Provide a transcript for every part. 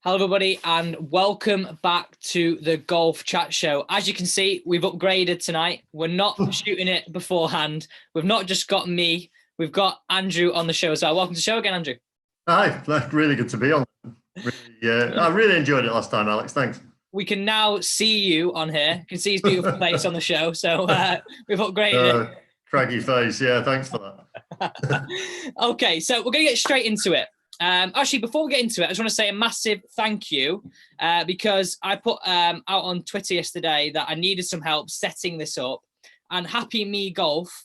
Hello, everybody, and welcome back to the Golf Chat Show. As you can see, we've upgraded tonight. We're not shooting it beforehand. We've not just got me. We've got Andrew on the show as well. Welcome to the show again, Andrew. Hi, really good to be on. I really enjoyed it last time, Alex. Thanks. We can now see you on here. You can see his beautiful face on the show. So we've upgraded it. Craggy face. Yeah, thanks for that. Okay, so we're going to get straight into it. Actually, before we get into it, I just want to say a massive thank you because I put out on Twitter yesterday that I needed some help setting this up, and Happy Me Golf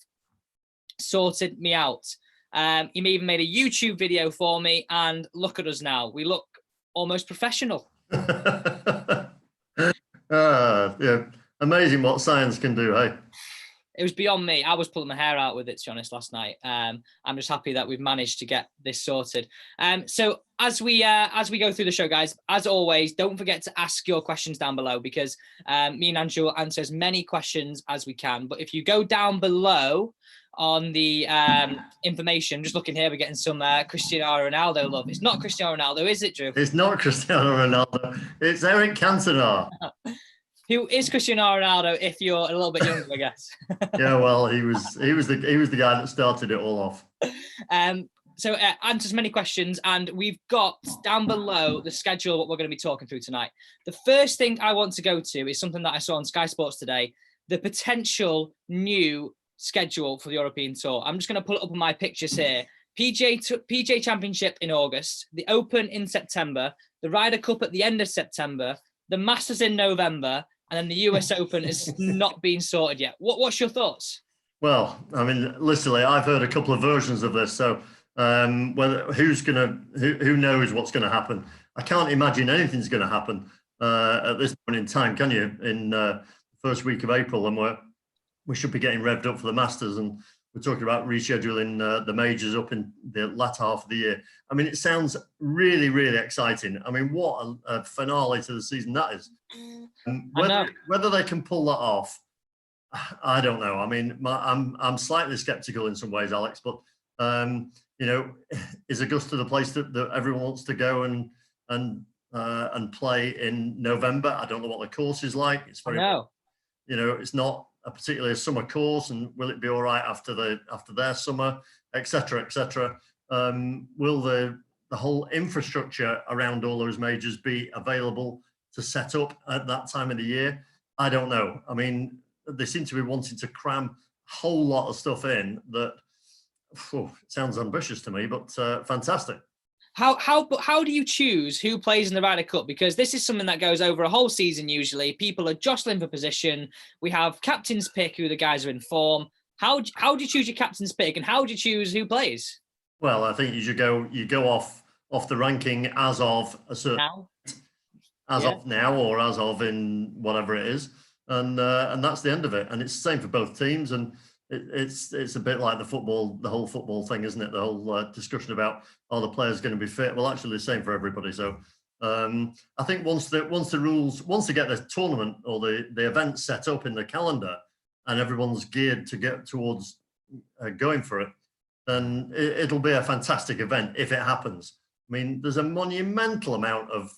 sorted me out. He even made a YouTube video for me, and look at us now. We look almost professional. Yeah, amazing what science can do, hey? It was beyond me. I was pulling my hair out with it, to be honest, last night. I'm just happy that we've managed to get this sorted. So as we go through the show, guys, as always, don't forget to ask your questions down below because me and Andrew will answer as many questions as we can. But if you go down below on the information, just looking here, we're getting some Cristiano Ronaldo love. It's not Cristiano Ronaldo, is it, Drew? It's not Cristiano Ronaldo. It's Eric Cantona. Who is Cristiano Ronaldo if you're a little bit younger, I guess? Yeah, well, he was the guy that started it all off. So answer as many questions, and we've got down below the schedule what we're going to be talking through tonight. The first thing I want to go to is something that I saw on Sky Sports today, the potential new schedule for the European Tour. I'm just going to pull it up on my pictures here. PGA Championship in August, the Open in September, the Ryder Cup at the end of September, the Masters in November, and then the US Open is not being sorted yet. What's your thoughts? Well, I mean, literally, I've heard a couple of versions of this. So who knows what's going to happen? I can't imagine anything's going to happen at this point in time, can you? In the first week of April, and we should be getting revved up for the Masters, and we're talking about rescheduling the majors up in the latter half of the year. I mean, it sounds really, really exciting. I mean, what a finale to the season that is. Whether they can pull that off, I don't know. I mean, I'm slightly skeptical in some ways, Alex. But is Augusta the place that everyone wants to go and play in November? I don't know what the course is like. It's very, it's not particularly a summer course, and will it be all right after their summer, etc., etc. Will the whole infrastructure around all those majors be available to set up at that time of the year? I don't know. I mean, they seem to be wanting to cram a whole lot of stuff in that sounds ambitious to me, but fantastic. How do you choose who plays in the Ryder Cup? Because this is something that goes over a whole season usually. People are jostling for position. We have captain's pick, who the guys are in form. How do you choose your captain's pick, and how do you choose who plays? Well, I think you go off the ranking as of a certain of now, or as of in whatever it is, and that's the end of it. And it's the same for both teams, and it's a bit like the whole football thing, isn't it? The whole discussion about are the players going to be fit? Well, actually, the same for everybody. So I think once they get the tournament or the event set up in the calendar, and everyone's geared to get towards going for it, then it'll be a fantastic event if it happens. I mean, there's a monumental amount of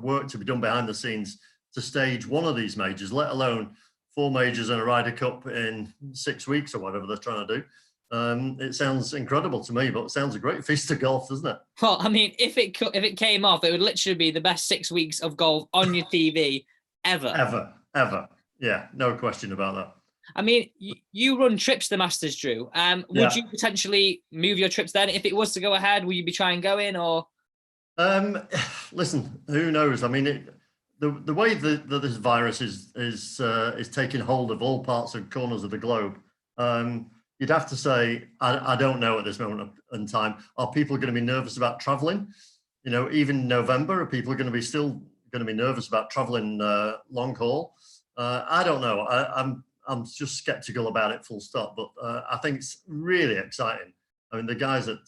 work to be done behind the scenes to stage one of these majors, let alone 4 majors and a Ryder Cup in 6 weeks or whatever they're trying to do. It sounds incredible to me, but it sounds a great feast of golf, doesn't it? Well, I mean, if it came off, it would literally be the best 6 weeks of golf on your TV ever. Ever. Yeah, no question about that. I mean, you run trips to the Masters, Drew. Would you potentially move your trips then if it was to go ahead? Will you be trying going or? Listen, who knows? I mean, the way that this virus is taking hold of all parts and corners of the globe, you'd have to say, I don't know at this moment in time. Are people going to be nervous about traveling? Even November, are people going to be nervous about traveling long haul? I don't know. I'm just skeptical about it, full stop. But I think it's really exciting. I mean, the guys at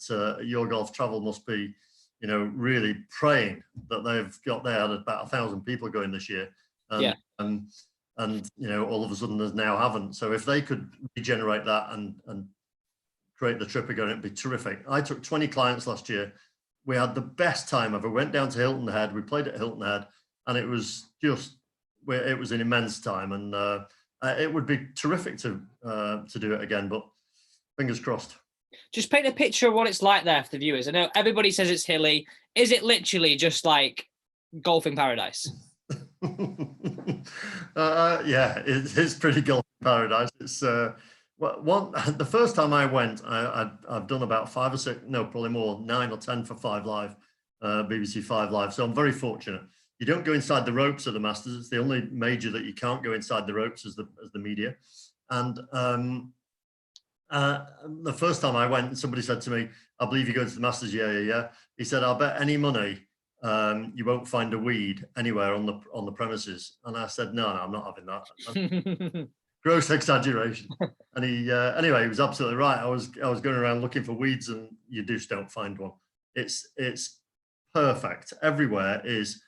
Your Golf Travel must be, really praying that they've got there about 1,000 people going this year. And all of a sudden there's now haven't. So if they could regenerate that and create the trip again, it'd be terrific. I took 20 clients last year we had the best time ever. Went down to Hilton Head. We played at Hilton Head, and it was an immense time. And it would be terrific to do it again. But fingers crossed. Just paint a picture of what it's like there for the viewers. I know everybody says it's hilly. Is it literally just like golfing paradise? Yeah, it's pretty golfing paradise. It's the first time I went, I've done about 5 or 6, no, probably more, 9 or 10 for 5 Live, BBC 5 Live. So I'm very fortunate. You don't go inside the ropes of the Masters. It's the only major that you can't go inside the ropes as the media. And the first time I went, somebody said to me, "I believe you go to the Masters." Yeah. He said, "I'll bet any money you won't find a weed anywhere on the premises." And I said, no, I'm not having that. Gross exaggeration. And he anyway, he was absolutely right. I was going around looking for weeds, and you just don't find one. It's perfect. Everywhere is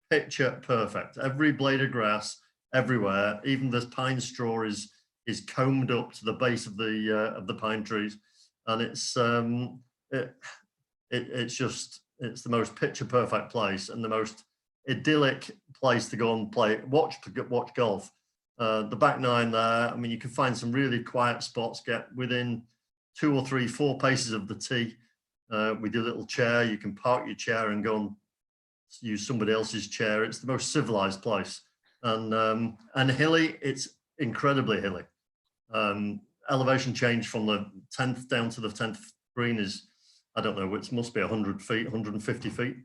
picture perfect. Every blade of grass, everywhere. Even the pine straw is combed up to the base of the pine trees, and it's the most picture perfect place and the most idyllic place to go and watch golf. The back nine there, I mean, you can find some really quiet spots, get within 2 or 3, 4 paces of the tee with your little chair. You can park your chair and go and use somebody else's chair. It's the most civilized place. And hilly, it's incredibly hilly. Elevation change from the 10th down to the 10th green is, I don't know, it must be 100 feet, 150 feet.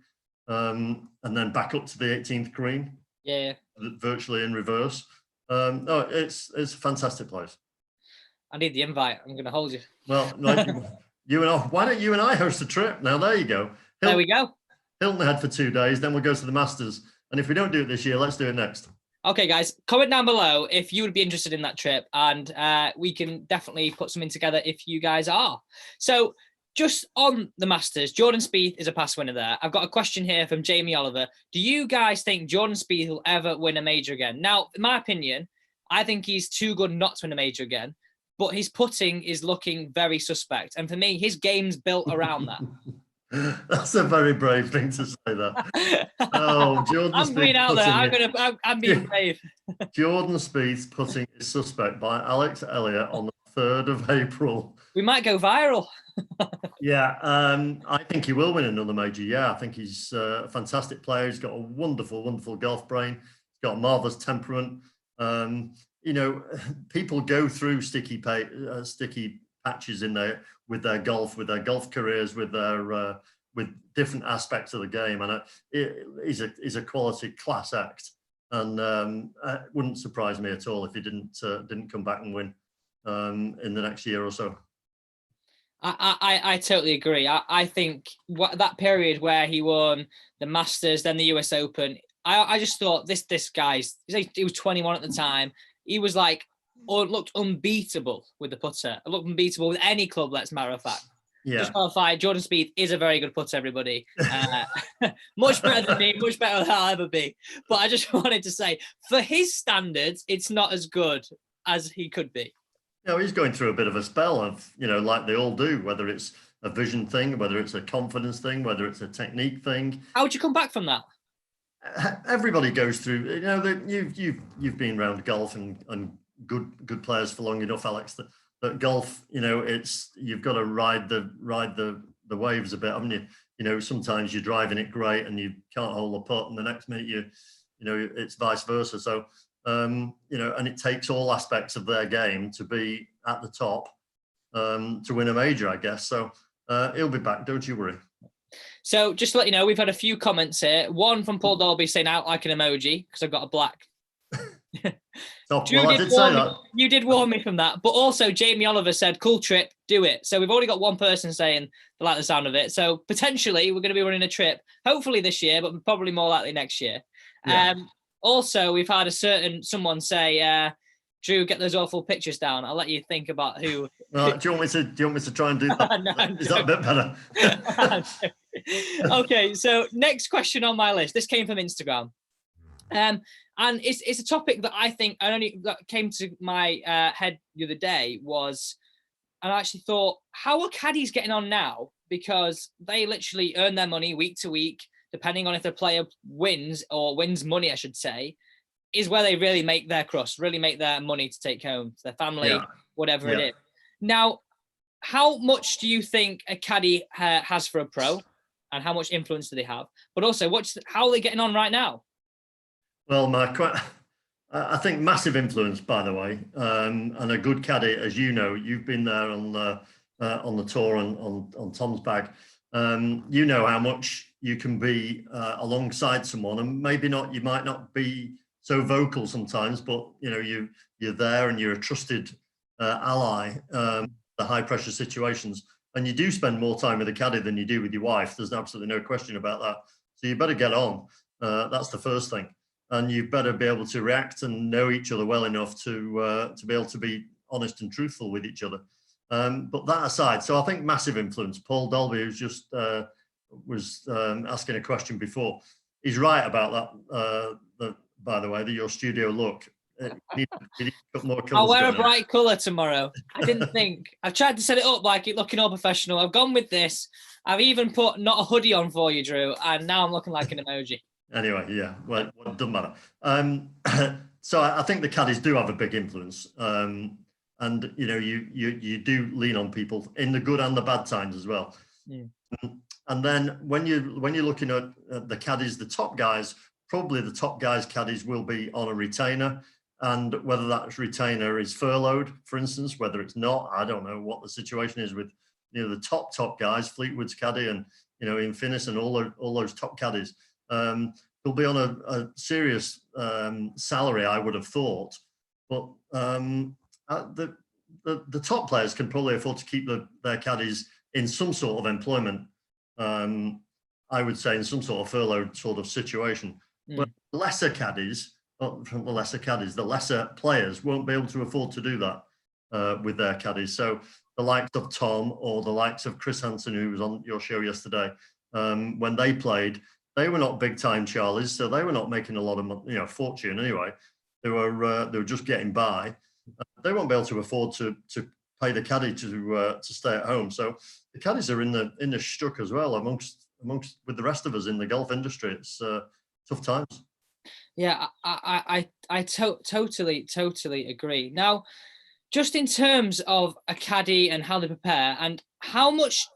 And then back up to the 18th green. Yeah. Virtually in reverse. No, it's a fantastic place. I need the invite. I'm going to hold you. Well, why don't you and I host a trip? Now, there you go. There we go. Hilton Head for 2 days, then we'll go to the Masters. And if we don't do it this year, let's do it next. Okay, guys, comment down below if you would be interested in that trip, and we can definitely put something together if you guys are. So just on the Masters, Jordan Spieth is a past winner there. I've got a question here from Jamie Oliver. Do you guys think Jordan Spieth will ever win a major again? Now, in my opinion, I think he's too good not to win a major again, but his putting is looking very suspect. And for me, his game's built around that. That's a very brave thing to say, that. Oh, Jordan I'm being out there. I'm being brave. Jordan Spieth's putting is suspect by Alex Elliott on the 3rd of April. We might go viral. Yeah, I think he will win another major. Yeah, I think he's a fantastic player. He's got a wonderful, wonderful golf brain. He's got a marvelous temperament. You know, people go through sticky patches with their golf careers, with different aspects of the game, and he's a quality class act, and it wouldn't surprise me at all if he didn't come back and win in the next year or so. I totally agree. I think that period where he won the Masters, then the US Open, I just thought this guy's, he was 21 at the time. He was like, or looked unbeatable with the putter. It looked unbeatable with any club, let's matter of fact. Yeah. Just qualify, Jordan Spieth is a very good putter, everybody. Much better than me, much better than I'll ever be. But I just wanted to say, for his standards, it's not as good as he could be. You know, he's going through a bit of a spell of, like they all do, whether it's a vision thing, whether it's a confidence thing, whether it's a technique thing. How would you come back from that? Everybody goes through, you've been around golf and good players for long enough, Alex, that golf, you've got to ride the waves a bit, haven't you? Sometimes you're driving it great and you can't hold the putt, and the next minute it's vice versa. So and it takes all aspects of their game to be at the top to win a major, I guess. So he'll be back, don't you worry. So just to let you know, we've had a few comments here. One from Paul Dolby saying out like an emoji because I've got a black. You did warn me from that. But also Jamie Oliver said, cool trip, do it. So we've already got one person saying they like the sound of it. So potentially we're going to be running a trip, hopefully this year, but probably more likely next year. Yeah. Also, we've had someone say, Drew, get those awful pictures down. I'll let you think about who. Do you want me to try and do that? No, is that a bit better? Okay, so next question on my list. This came from Instagram. And it's a topic that I think that came to my head the other day was, and I actually thought, how are caddies getting on now? because they literally earn their money week to week, depending on if the player wins or wins money, I should say, is where they really make their crust, really make their money to take home to their family, whatever it is. Now, how much do you think a caddy has for a pro, and how much influence do they have? But also, how are they getting on right now? Well, I think massive influence, by the way, and a good caddy, as you know, you've been there on the tour and on Tom's bag. You know how much you can be alongside someone, and maybe not. You might not be so vocal sometimes, but you know you're there and you're a trusted ally. The high pressure situations, and you do spend more time with a caddy than you do with your wife. There's absolutely no question about that. So you better get on. That's the first thing. And you better be able to react and know each other well enough to be able to be honest and truthful with each other. But that aside, so I think massive influence. Paul Dolby, who's just was asking a question before, he's right about that. By the way, your studio look. You need to put more I'll wear a bright colour tomorrow. I didn't think. I've tried to set it up like it looking all professional. I've gone with this. I've even put not a hoodie on for you, Drew, and now I'm looking like an emoji. Anyway, yeah, well, it doesn't matter. So I think the caddies do have a big influence, and you know, you do lean on people in the good and the bad times as well. Yeah. And then when you're looking at the caddies, the top guys, probably the top guys caddies will be on a retainer, and whether that retainer is furloughed, for instance, whether it's not, I don't know what the situation is with the top guys, Fleetwood's caddy, and Ian Finnis and all those top caddies. They'll be on a serious salary, I would have thought, but the top players can probably afford to keep their caddies in some sort of employment. I would say in some sort of furloughed sort of situation. But the lesser caddies, the lesser players won't be able to afford to do that with their caddies. So the likes of Tom or the likes of Chris Hansen, who was on your show yesterday, when they played, they were not big time Charlies, so they were not making a lot of fortune anyway. They were just getting by. They won't be able to afford to pay the caddy to stay at home. So the caddies are in the shtuck as well amongst with the rest of us in the golf industry. It's tough times. Yeah, I totally agree. Now, just in terms of a caddy and how they prepare and how much,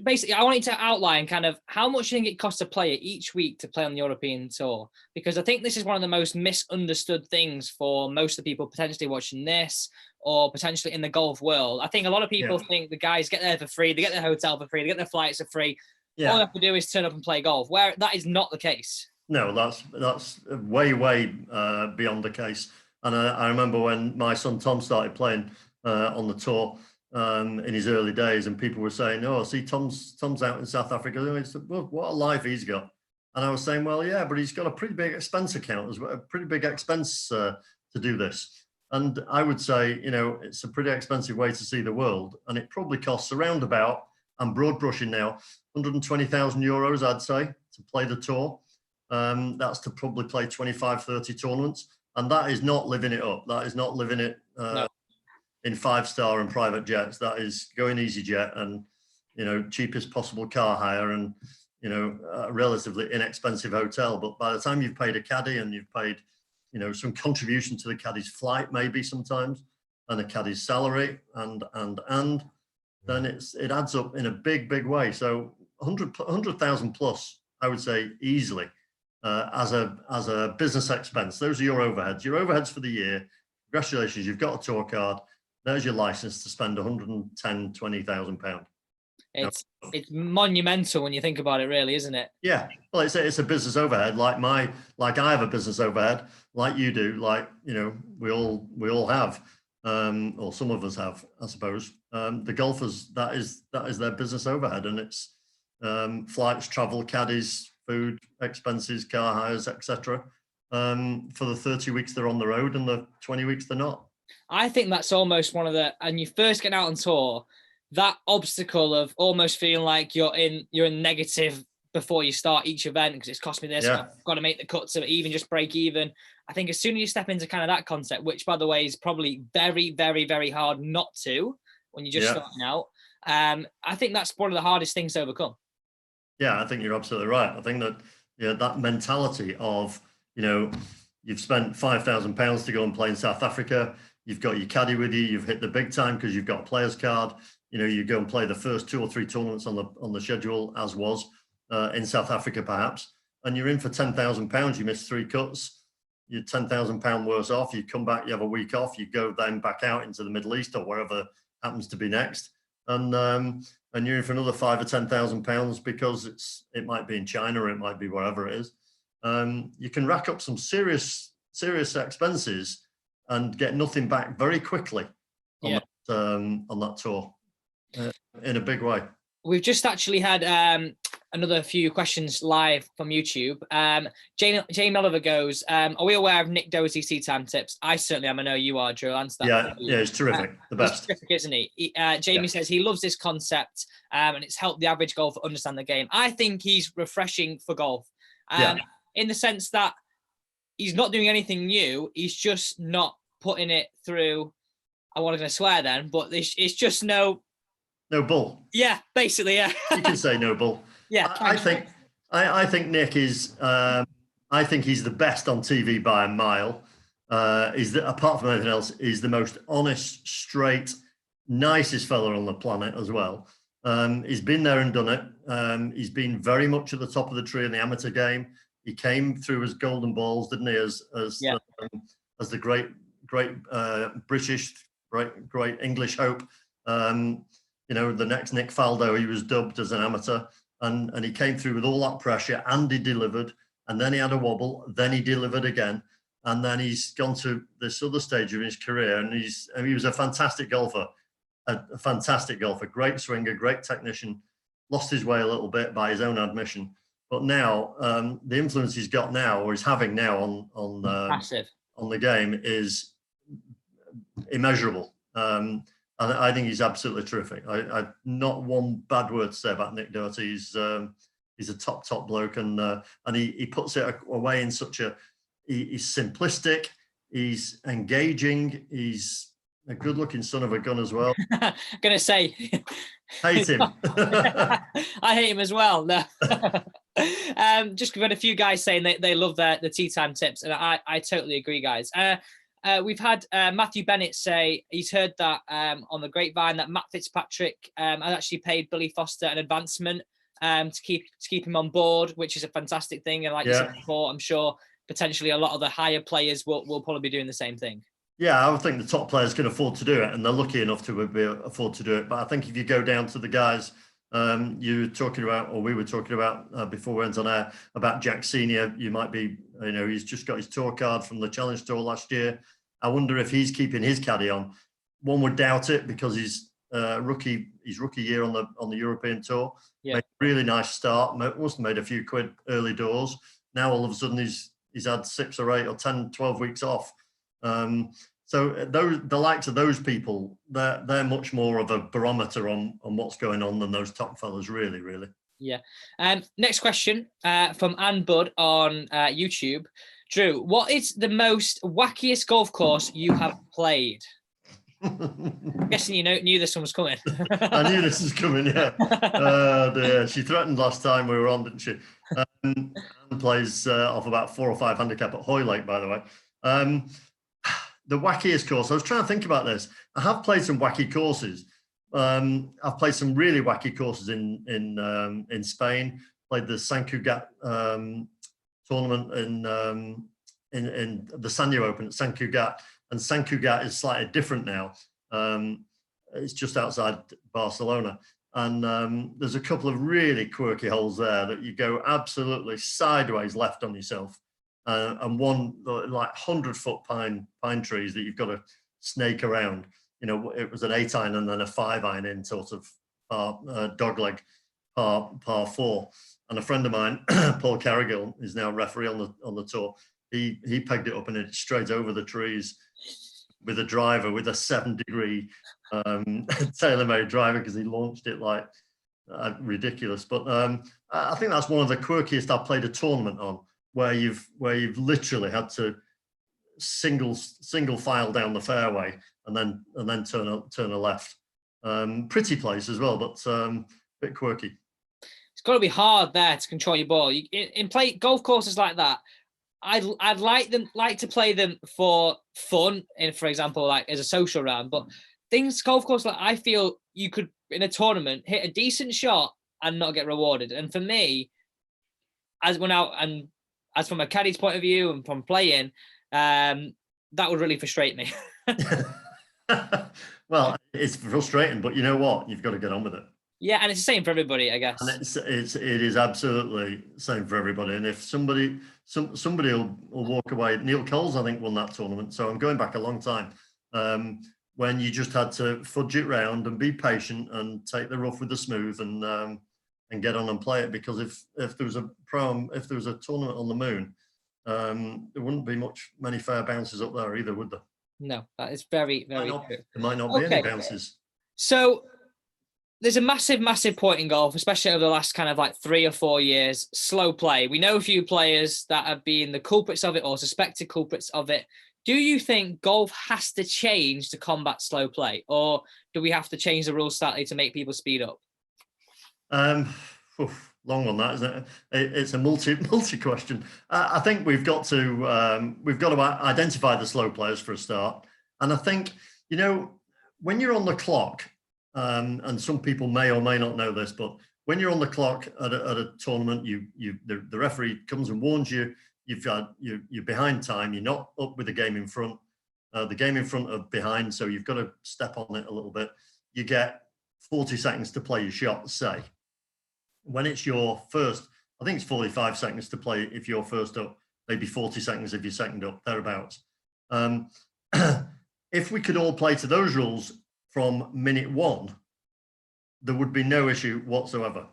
basically, I want you to outline kind of how much you think it costs a player each week to play on the European Tour, because I think this is one of the most misunderstood things for most of the people potentially watching this or potentially in the golf world. I think a lot of people think the guys get there for free, they get their hotel for free, they get their flights for free. Yeah. All they have to do is turn up and play golf, where that is not the case. No, that's way beyond the case. And I remember when my son Tom started playing on the tour in his early days, and people were saying, "Oh, see, Tom's out in South Africa. Well, what a life he's got." And I was saying, "Well, yeah, but he's got a pretty big expense account as well, a pretty big expense to do this." And I would say, it's a pretty expensive way to see the world, and it probably costs around about, I'm broad brushing now, 120,000 euros, I'd say, to play the tour. That's to probably play 25, 30 tournaments. And that is not living it up. That is not living it no. In 5-star and private jets. That is going EasyJet and, cheapest possible car hire and, a relatively inexpensive hotel. But by the time you've paid a caddy and you've paid, some contribution to the caddy's flight, maybe sometimes, and the caddy's salary and then it adds up in a big way. So 100,000 plus, I would say easily. As a business expense. Those are your overheads. Your overheads for the year. Congratulations, you've got a tour card. There's your license to spend 110,000, 20,000 pounds. It's monumental when you think about it, really, isn't it? Yeah. Well, it's a business overhead. Like I have a business overhead, like you do, like we all have, or some of us have, I suppose. The golfers, that is their business overhead, and it's flights, travel, caddies, food expenses, car hires, etc. For the 30 weeks they're on the road and the 20 weeks they're not. I think that's almost one of the, and you first get out on tour, that obstacle of almost feeling like you're in negative before you start each event because it's cost me this, I've got to make the cut to even just break even. I think as soon as you step into kind of that concept, which by the way is probably very, very, very hard not to when you're just starting out, I think that's one of the hardest things to overcome. Yeah, I think you're absolutely right. I think that that mentality of, you've spent £5,000 to go and play in South Africa. You've got your caddy with you. You've hit the big time because you've got a player's card. You go and play the first 2 or 3 tournaments on the schedule, as was in South Africa, perhaps, and you're in for £10,000. You miss 3 cuts, you're £10,000 worse off. You come back, you have a week off, you go then back out into the Middle East or wherever happens to be next, and you're in for another £5,000 or £10,000 because it might be in China or it might be wherever it is. You can rack up some serious expenses and get nothing back very quickly on that tour in a big way. We've just actually had another few questions live from YouTube. Jane Oliver goes, are we aware of Nick Doherty's tee time tips? I certainly am. I know you are, Drew. Answer that. Yeah, he's terrific. The best. He's terrific, isn't he? Jamie says he loves this concept and it's helped the average golfer understand the game. I think he's refreshing for golf in the sense that he's not doing anything new. He's just not putting it through. I wasn't going to swear then, but it's just no bull. Yeah, basically, yeah. You can say no bull. Yeah, I think Nick is. I think he's the best on TV by a mile. Apart from anything else, he's the most honest, straight, nicest fella on the planet as well. He's been there and done it. He's been very much at the top of the tree in the amateur game. He came through as golden balls, didn't he? As the great British, great English hope. The next Nick Faldo, he was dubbed as an amateur, and he came through with all that pressure, and he delivered, and then he had a wobble, then he delivered again, and then he's gone to this other stage of his career, and he was a fantastic golfer, great swinger, great technician, lost his way a little bit by his own admission, but now the influence he's got now, or he's having now on the game, is immeasurable. And I think he's absolutely terrific. I not one bad word to say about Nick Doherty. He's a top bloke, and he puts it away in such he's simplistic, he's engaging, he's a good-looking son of a gun as well. Gonna say, hate him. I hate him as well. No. Just got a few guys saying they love the tee time tips, and I totally agree, guys. We've had Matthew Bennett say he's heard that on the grapevine that Matt Fitzpatrick has actually paid Billy Foster an advancement to keep him on board, which is a fantastic thing. And like you said before, I'm sure potentially a lot of the higher players will probably be doing the same thing. Yeah, I would think the top players can afford to do it, and they're lucky enough to afford to do it. But I think if you go down to the guys you were talking about, or we were talking about before we went on air, about Jack Senior, you might be, he's just got his tour card from the Challenge Tour last year. I wonder if he's keeping his caddy on. One would doubt it because he's rookie year on the European Tour. Yeah. Made a really nice start. Must have made a few quid early doors. Now all of a sudden he's had 6 or 8 or 10, 12 weeks off. So the likes of those people, they're much more of a barometer on what's going on than those top fellas, really. Yeah. Next question from Ann Budd on YouTube. Drew, what is the most wackiest golf course you have played? I'm guessing you knew this one was coming. I knew this was coming, yeah. She threatened last time we were on, didn't she? Anne plays off about 4 or 5 handicap at Hoylake, by the way. The wackiest course, I was trying to think about this. I have played some wacky courses. I've played some really wacky courses in Spain. Played the Sant Cugat tournament in the Sanyo Open at Sant Cugat, and Sant Cugat is slightly different now. It's just outside Barcelona, and there's a couple of really quirky holes there that you go absolutely sideways left on yourself, and one like 100-foot pine trees that you've got to snake around. It was an 8-iron and then a 5-iron in sort of dogleg par 4. And a friend of mine, Paul Carrigill, is now referee on the tour. He pegged it up and it straight over the trees with a driver, with a 7-degree tailor-made driver, because he launched it like ridiculous. But I think that's one of the quirkiest I've played a tournament on, where you've literally had to single file down the fairway and then turn a left. Pretty place as well, but a bit quirky. It's got to be hard there to control your ball. In play golf courses like that, I'd like to play them for fun, and for example, like as a social round. But golf course, like I feel you could in a tournament hit a decent shot and not get rewarded. And for me, as from a caddy's point of view and from playing, that would really frustrate me. Well, it's frustrating, but you know what? You've got to get on with it. Yeah, and it's the same for everybody, I guess. And it is absolutely the same for everybody. And if somebody will walk away, Neil Coles, I think, won that tournament. So I'm going back a long time. When you just had to fudge it round and be patient and take the rough with the smooth and get on and play it. Because if there was a tournament on the moon, there wouldn't be many fair bounces up there either, would there? No, that is very, very true. There might not be any bounces. So there's a massive, massive point in golf, especially over the last kind of like 3 or 4 years, slow play. We know a few players that have been the culprits of it or suspected culprits of it. Do you think golf has to change to combat slow play, or do we have to change the rules slightly to make people speed up? Long one, that, isn't it? It's a multi question. I think we've got to identify the slow players for a start. And I think, when you're on the clock, and some people may or may not know this, but when you're on the clock at a tournament, the referee comes and warns you. You're behind time. You're not up with the game in front. The game in front of behind, so you've got to step on it a little bit. You get 40 seconds to play your shot. Say, when it's your first, I think it's 45 seconds to play if you're first up. Maybe 40 seconds if you're second up, thereabouts. If we could all play to those rules from minute 1, there would be no issue whatsoever.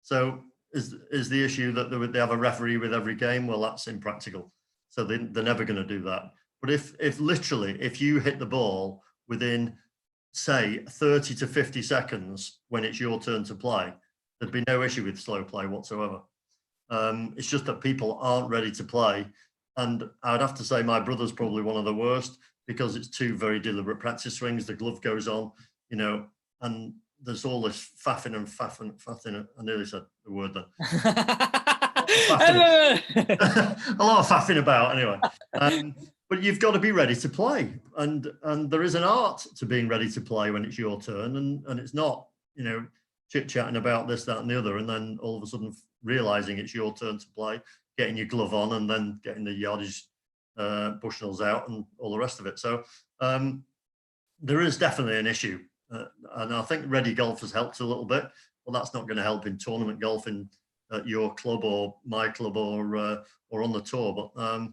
So is the issue that they have a referee with every game? Well, that's impractical. So they're never going to do that. But if you hit the ball within, say, 30 to 50 seconds when it's your turn to play, there'd be no issue with slow play whatsoever. It's just that people aren't ready to play. And I'd have to say my brother's probably one of the worst, because it's 2 very deliberate practice swings. The glove goes on, and there's all this faffing. I nearly said the word then. A lot of faffing about, anyway. But you've got to be ready to play, and there is an art to being ready to play when it's your turn, and it's not chit-chatting about this, that, and the other, and then all of a sudden realizing it's your turn to play, getting your glove on, and then getting the yardage Bushnells out and all the rest of it. So there is definitely an issue, and I think ready golf has helped a little bit. Well, that's not going to help in tournament golfing at your club or my club or on the tour, but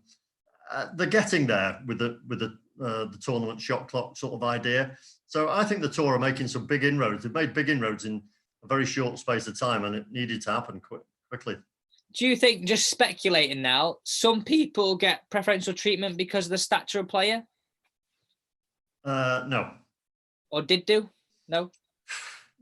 they're getting there with the tournament shot clock sort of idea. So I think the tour are making some big inroads. They've made big inroads in a very short space of time, and it needed to happen quickly. Do you think, just speculating now, some people get preferential treatment because of the stature of player? No. Or did do? No?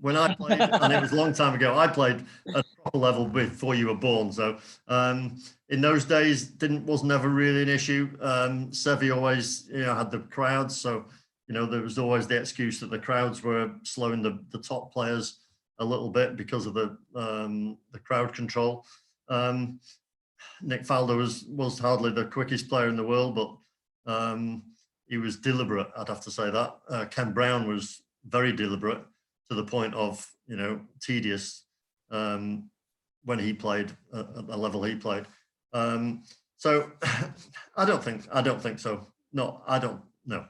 When I played, and it was a long time ago, I played at a proper level before you were born. So in those days, was never really an issue. Seve always had the crowds. So, there was always the excuse that the crowds were slowing the top players a little bit because of the crowd control. Nick Faldo was hardly the quickest player in the world, but he was deliberate, I'd have to say that. Ken Brown was very deliberate, to the point of, tedious when he played at the level he played. So I don't think so. No, I don't. No.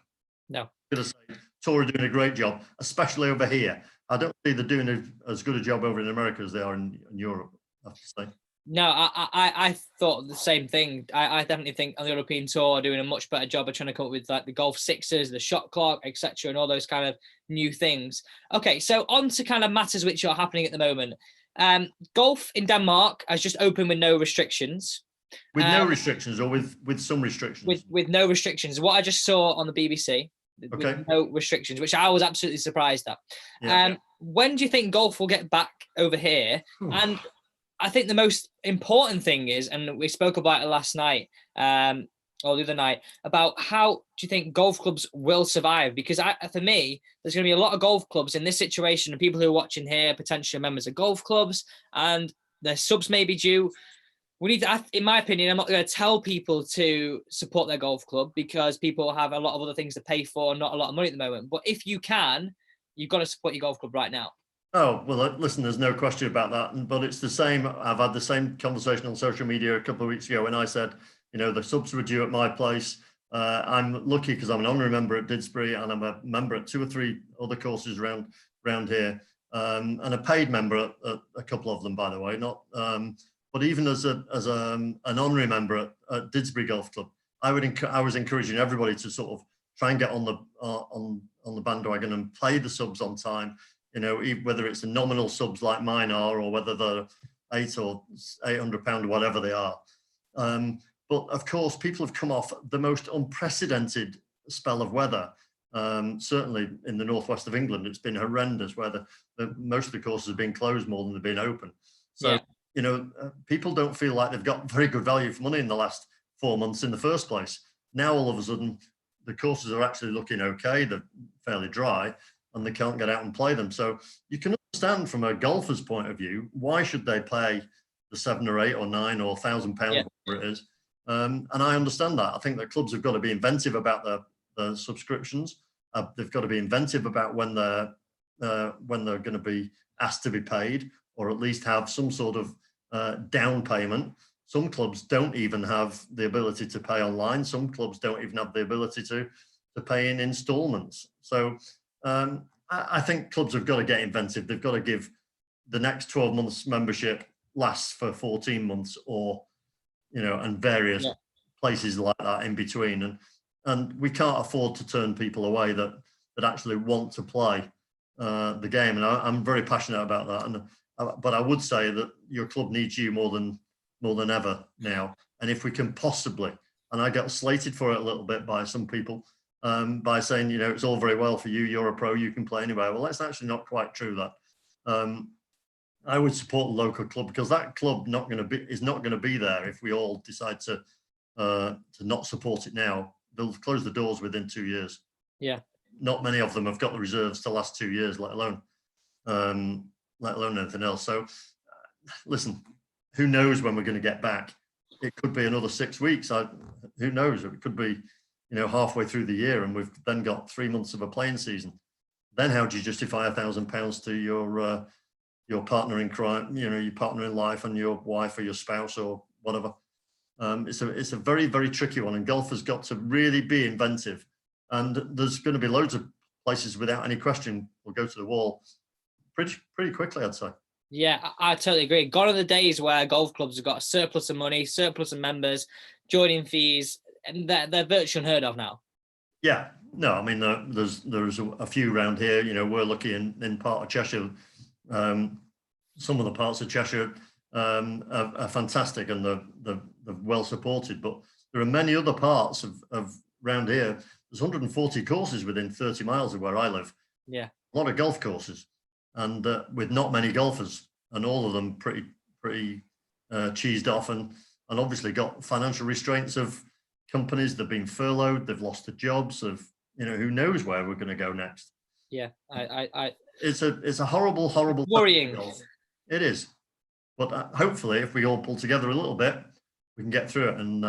I'm going to say Tour are doing a great job, especially over here. I don't see they're doing as good a job over in America as they are in Europe, I have to say. No, I thought the same thing. I definitely think on the European Tour are doing a much better job of trying to come up with like the golf sixes, the shot clock, etc., and all those kind of new things. Okay, so on to kind of matters which are happening at the moment. Golf in Denmark has just opened with no restrictions. With no restrictions, or with some restrictions? With no restrictions. What I just saw on the BBC. Okay. With no restrictions, which I was absolutely surprised at. Yeah. When do you think golf will get back over here? And I think the most important thing is, and we spoke about it last night, or the other night, about how do you think golf clubs will survive? Because for me, there's going to be a lot of golf clubs in this situation, and people who are watching here, potentially members of golf clubs, and their subs may be due. We need to, in my opinion, I'm not going to tell people to support their golf club because people have a lot of other things to pay for, not a lot of money at the moment. But if you can, you've got to support your golf club right now. Oh, well, listen, there's no question about that. But it's the same. I've had the same conversation on social media a couple of weeks ago when I said, the subs were due at my place. I'm lucky because I'm an honorary member at Didsbury and I'm a member at 2 or 3 other courses around here, and a paid member at a couple of them, by the way. Not, but even as an honorary member at Didsbury Golf Club, I was encouraging everybody to sort of try and get on the bandwagon and play the subs on time. Whether it's the nominal subs like mine are, or whether they're £800 or £800 or whatever they are. But of course, people have come off the most unprecedented spell of weather. Certainly in the northwest of England, it's been horrendous, where most of the courses have been closed more than they've been open. So, people don't feel like they've got very good value for money in the last 4 months in the first place. Now, all of a sudden, the courses are actually looking okay. They're fairly dry, and they can't get out and play them. So you can understand from a golfer's point of view, why should they pay the £7 or £8 or £9 or £1,000, whatever it is? And I understand that. I think that clubs have got to be inventive about their subscriptions. They've got to be inventive about when they're going to be asked to be paid, or at least have some sort of down payment. Some clubs don't even have the ability to pay online. Some clubs don't even have the ability to pay in installments. So I think clubs have got to get inventive. They've got to give the next 12 months membership lasts for 14 months, or and various places like that in between. And we can't afford to turn people away that actually want to play the game. And I'm very passionate about that. But I would say that your club needs you more than ever now. And if we can possibly, and I got slated for it a little bit by some people, by saying, it's all very well for you, you're a pro, you can play anywhere. Well, that's actually not quite true. That I would support the local club, because that club is not going to be there if we all decide to not support it now. They'll close the doors within 2 years. Yeah. Not many of them have got the reserves to last 2 years, let alone anything else. So listen, who knows when we're going to get back? It could be another 6 weeks. Who knows? It could be, halfway through the year, and we've then got 3 months of a playing season. Then how do you justify £1,000 to your partner in crime, your partner in life, and your wife or your spouse or whatever? It's a very, very tricky one, and golf has got to really be inventive. And there's going to be loads of places, without any question, will go to the wall pretty quickly, I'd say. Yeah, I totally agree. Gone are the days where golf clubs have got a surplus of money, surplus of members, joining fees, and they're virtually unheard of now. Yeah, no, I mean, there's a few around here. We're lucky in part of Cheshire. Some of the parts of Cheshire are fantastic, and they're well supported. But there are many other parts of around here. There's 140 courses within 30 miles of where I live. Yeah, a lot of golf courses, and with not many golfers, and all of them pretty cheesed off, and obviously got financial restraints of companies. They've been furloughed. They've lost their jobs. Who knows where we're going to go next? Yeah, it's a horrible worrying. It is, but hopefully, if we all pull together a little bit, we can get through it. And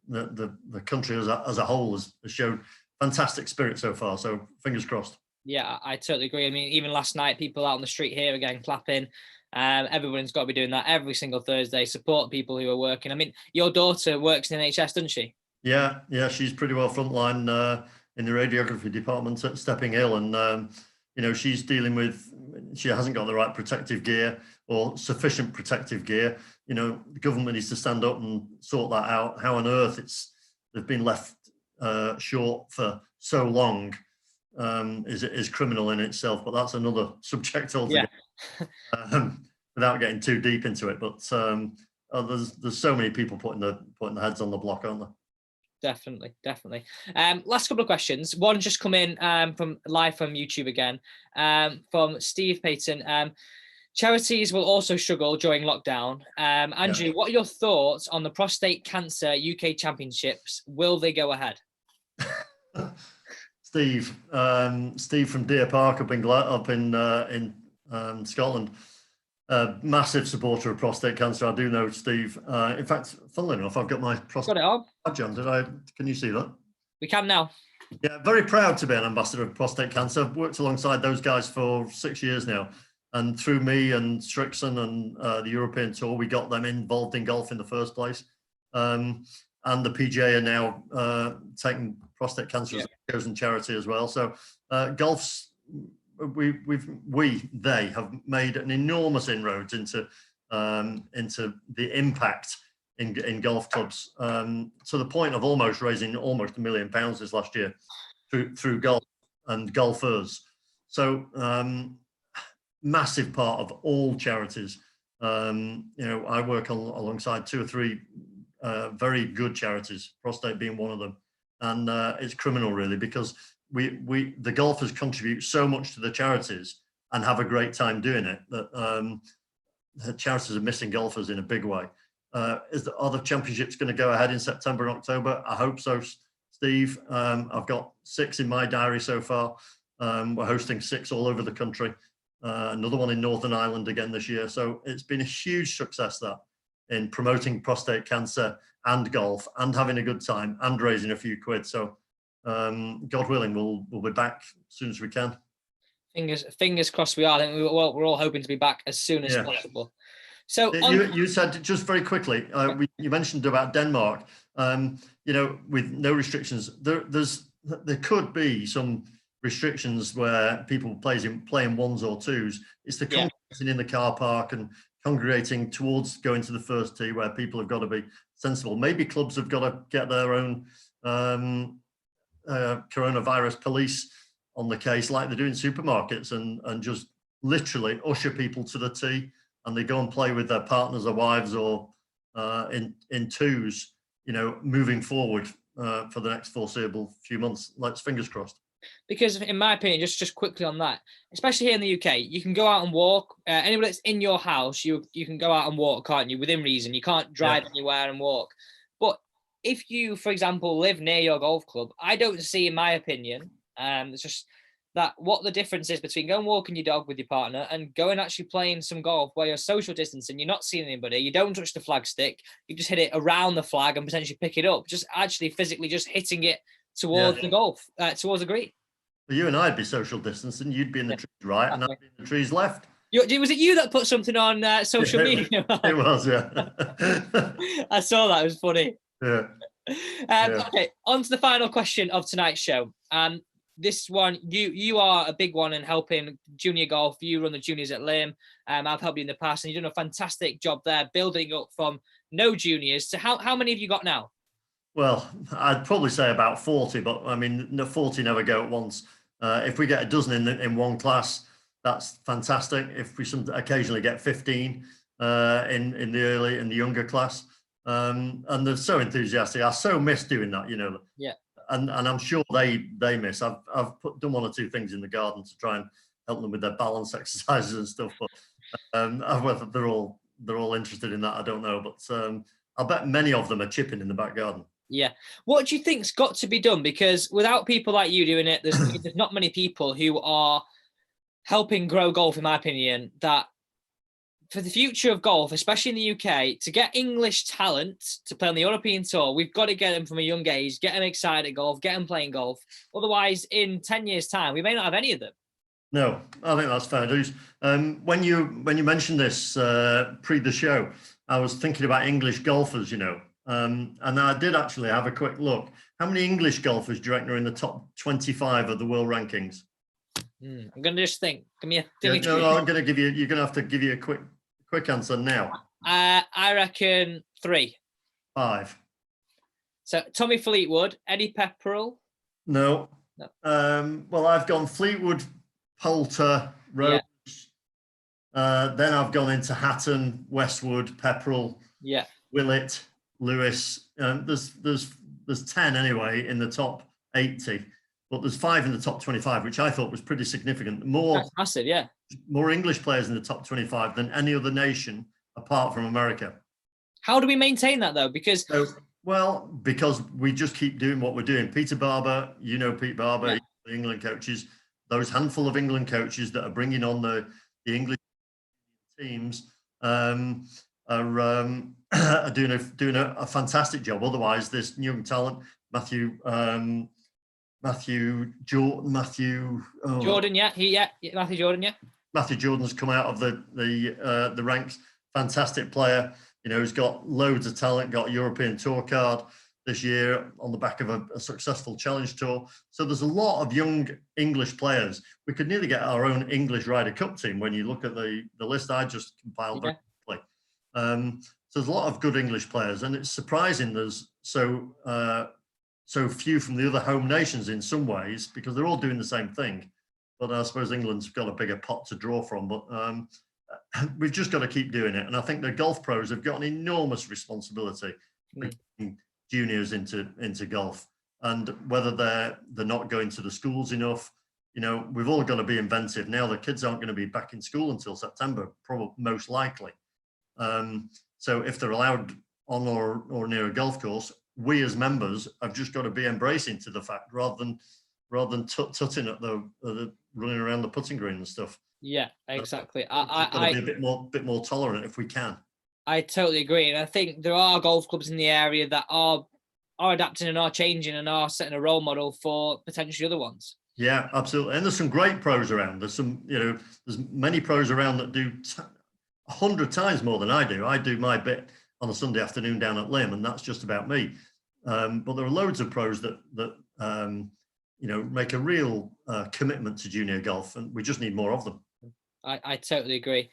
the country as a whole has showed fantastic spirit so far. So fingers crossed. Yeah, I totally agree. I mean, even last night, people out on the street here again clapping. Everyone's got to be doing that every single Thursday. Support people who are working. I mean, your daughter works in NHS, doesn't she? Yeah, she's pretty well frontline in the radiography department at Stepping Hill, and she's dealing with. She hasn't got the right protective gear or sufficient protective gear. The government needs to stand up and sort that out. How on earth they've been left short for so long is criminal in itself. But that's another subject altogether. Yeah. Without getting too deep into it, but there's so many people putting their heads on the block, aren't there? Definitely. Last couple of questions. One just come in from YouTube again, from Steve Payton. Charities will also struggle during lockdown. Andrew, what are your thoughts on the prostate cancer UK Championships? Will they go ahead? Steve from Deer Park up in Scotland. Massive supporter of prostate cancer. I do know Steve. In fact, funnily enough, I've got my prostate badge on. Can you see that? We can now. Yeah, very proud to be an ambassador of prostate cancer. I've worked alongside those guys for 6 years now. And through me and Strixon and the European Tour, we got them involved in golf in the first place. And the PGA are now taking prostate cancer as a chosen charity as well. So golf's, they have made an enormous inroads into the impact in golf clubs, to the point of almost raising almost £1 million this last year through golf and golfers. So massive part of all charities. I work alongside 2 or 3 very good charities, prostate being one of them, and it's criminal really, because the golfers contribute so much to the charities and have a great time doing it that the charities are missing golfers in a big way. Are the championships going to go ahead in September and October? I hope so, Steve. I've got 6 in my diary so far. We're hosting 6 all over the country. Another one in Northern Ireland again this year. So it's been a huge success that in promoting prostate cancer and golf and having a good time and raising a few quid. So God willing, we'll be back as soon as we can. Fingers crossed we are. I think we're all hoping to be back as soon as possible. So you said, just very quickly, you mentioned about Denmark, with no restrictions. There could be some restrictions where people playing ones or twos. It's the congregating in the car park and congregating towards going to the first tee, where people have got to be sensible. Maybe clubs have got to get their own coronavirus police on the case, like they do in supermarkets, and just literally usher people to the tee, and they go and play with their partners or wives or in twos, moving forward for the next foreseeable few months. Let's fingers crossed. Because in my opinion, just quickly on that, especially here in the UK, you can go out and walk. Anybody that's in your house, you can go out and walk, can't you? Within reason. You can't drive anywhere and walk. But if you, for example, live near your golf club, I don't see, in my opinion, it's just that what the difference is between going walking your dog with your partner and going actually playing some golf where you're social distancing, you're not seeing anybody, you don't touch the flag stick, you just hit it around the flag and potentially pick it up, just actually physically just hitting it towards the golf, towards the green. Well, you and I'd be social distancing, you'd be in the trees right, and I'd be in the trees left. Was it you that put something on social media? It was, yeah. I saw that, it was funny. Yeah. Okay, on to the final question of tonight's show. This one, you are a big one in helping junior golf. You run the juniors at Lim. I've helped you in the past, and you've done a fantastic job there, building up from no juniors. So how many have you got now? Well, I'd probably say about 40, but I mean, 40 never go at once. If we get a dozen in one class, that's fantastic. If we occasionally get 15 in the younger class, and they're so enthusiastic. I so miss doing that, Yeah. And I'm sure they miss. I've done 1 or 2 things in the garden to try and help them with their balance exercises and stuff. But whether they're all interested in that, I don't know. But I bet many of them are chipping in the back garden. Yeah. What do you think's got to be done? Because without people like you doing it, there's not many people who are helping grow golf, in my opinion, that for the future of golf, especially in the UK, to get English talent to play on the European Tour, we've got to get them from a young age, get them excited at golf, get them playing golf. Otherwise, in 10 years' time, we may not have any of them. No, I think that's fair dues. When you mentioned this pre the show, I was thinking about English golfers, and I did actually have a quick look. How many English golfers do you reckon are in the top 25 of the world rankings? I'm going to just think. I'm going to give you. You're going to have to give you a quick answer now. I reckon 3. 5. So Tommy Fleetwood, Eddie Pepperell. No. Well, I've gone Fleetwood, Poulter, Rose. Yeah. Then I've gone into Hatton, Westwood, Pepperell. Yeah. Willett, Lewis. There's 10 anyway in the top 80. but there's 5 in the top 25, which I thought was pretty significant. That's massive, yeah. More English players in the top 25 than any other nation apart from America. How do we maintain that though? Because because we just keep doing what we're doing. Peter Barber, Pete Barber, the England coaches, those handful of England coaches that are bringing on the English teams are doing a fantastic job. Otherwise, this young talent, Matthew Jordan, Matthew Jordan, Matthew Jordan's come out of the ranks. Fantastic player. He's got loads of talent. Got a European Tour card this year on the back of a successful Challenge Tour. So there's a lot of young English players. We could nearly get our own English Ryder Cup team when you look at the list I just compiled very quickly. So there's a lot of good English players, and it's surprising there's so few from the other home nations in some ways, because they're all doing the same thing. But I suppose England's got a bigger pot to draw from. But we've just got to keep doing it. And I think the golf pros have got an enormous responsibility bringing juniors into golf. And whether they're not going to the schools enough, we've all got to be inventive. Now the kids aren't going to be back in school until September, probably most likely. So if they're allowed on or near a golf course, we as members have just got to be embracing to the fact rather than tutting at the running around the putting green and stuff. Yeah, exactly. I've got to be a bit more tolerant if we can. I totally agree, and I think there are golf clubs in the area that are adapting and are changing and are setting a role model for potentially other ones. Yeah, absolutely. And there's some great pros around. There's there's many pros around that do 100 times more than I do. I do my bit on a Sunday afternoon down at Lymm, and that's just about me. But there are loads of pros that make a real commitment to junior golf, and we just need more of them. I totally agree.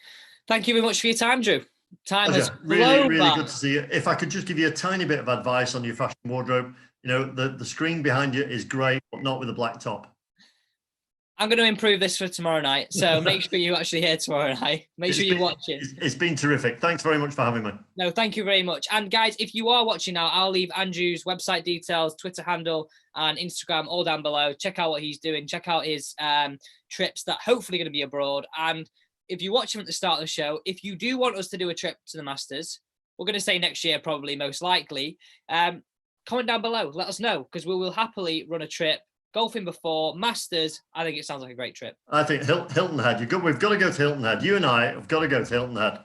Thank you very much for your time, Drew. Time has really good to see you. If I could just give you a tiny bit of advice on your fashion wardrobe, the screen behind you is great, but not with a black top. I'm going to improve this for tomorrow night, so make sure you actually hear tomorrow night. Make sure you watch it. It's been terrific. Thanks very much for having me. No, thank you very much. And guys, if you are watching now, I'll leave Andrew's website details, Twitter handle, and Instagram all down below. Check out what he's doing. Check out his trips that hopefully going to be abroad. And if you watch him at the start of the show, if you do want us to do a trip to the Masters, we're going to say next year, probably most likely, comment down below. Let us know, because we will happily run a trip. Golfing before Masters, I think it sounds like a great trip. I think Hilton Head. We've got to go to Hilton Head. You and I have got to go to Hilton Head.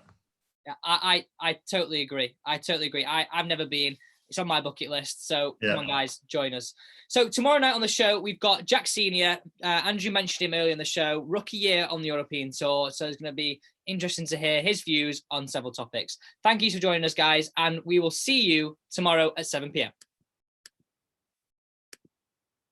Yeah, I totally agree. I've never been. It's on my bucket list. So come on, guys, join us. So tomorrow night on the show, we've got Jack Senior. Andrew mentioned him earlier in the show. Rookie year on the European Tour. So it's going to be interesting to hear his views on several topics. Thank you for joining us, guys, and we will see you tomorrow at 7 p.m.